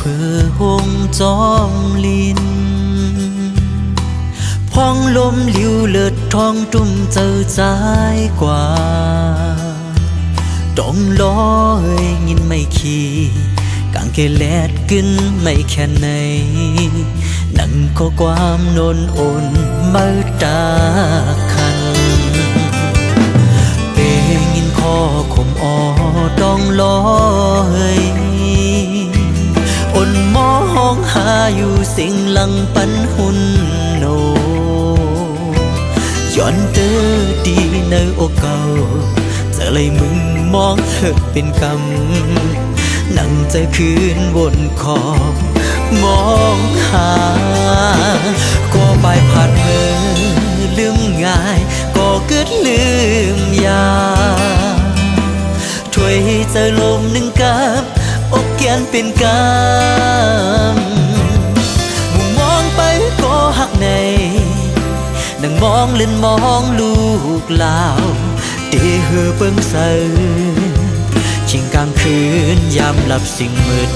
อหงจอมลินพองลมหลิวเลิดท้องจุ่มเจอใจกว่าต้องลอยยินไม่ขี้กางเกลแลดขึ้นไม่แค่ไหนนั่งข้อความโนนโอนมาตาคันเป็นยินข้อคมอ่อต้องลอยอ่นมอห้องหาอยู่สิ่งหลังปันหุ่นโนย้อนเตอดีในโอเก่าจะเลยมึงมองเธอเป็นกำนั่งใจคืนวนขอบมองหาก็ไปผ่านมือลืมง่ายก็เกิดลืมยาถ้วยเจอลมหนึ่งกับอกแกนเป็นกำมุมมองไปก็หักในนั่งมองเล่นมองลูกลาวเดเฮอเบิ่งเสือชิงกลางคืนยามหลับสิ่งมืด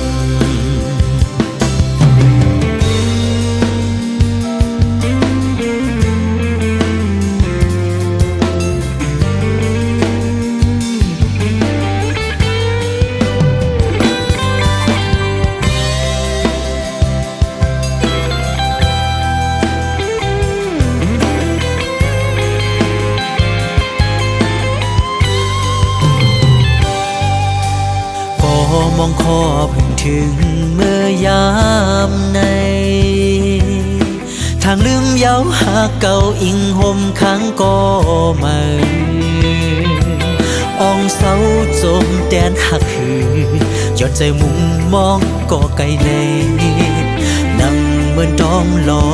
มองคอเพิ่งถึงเมื่อยามในทางลืมเย้าหาเก่าอิงห่มค้างก็มาอ่องเสาจมแดนหักหือยอดใจมุมมองก็ไกลในนั่งเหมือนต้องรอ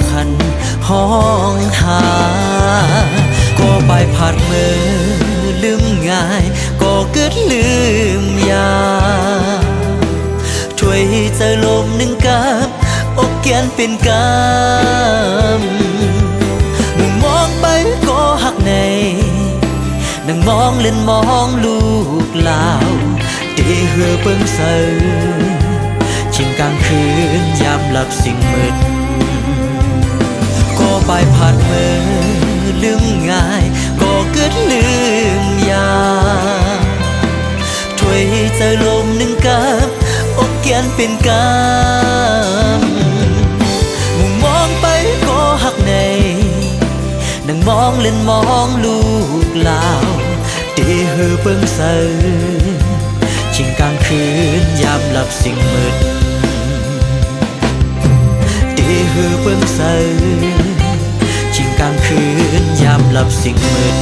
คันห้องหาก็ไปผ่านมือลืมง่ายก็เกิดลืมยาถ้วยเจอลมหนึ่งกับอกแกนเป็นกำมุมมองไปก็หักในนั่งมองเล่นมองลูกลาวเดเฮอเบิ่งเสือชิงกลางคืนยามหลับสิ่งมืดก็ไปผ่านมือลืมง่ายก็เกิดลืมยาถ้วยเจอลมหนึ่งกับอกแกนเป็นกำมุมมองไปก็หักในนั่งมองเล่นมองลูกลาวเดเฮอเบิ่งเสือชิงกลางคืนยามหลับสิ่งมืดเดเฮอเบิ่งเสือชิงกลางคืนยามหลับสิ่งมืด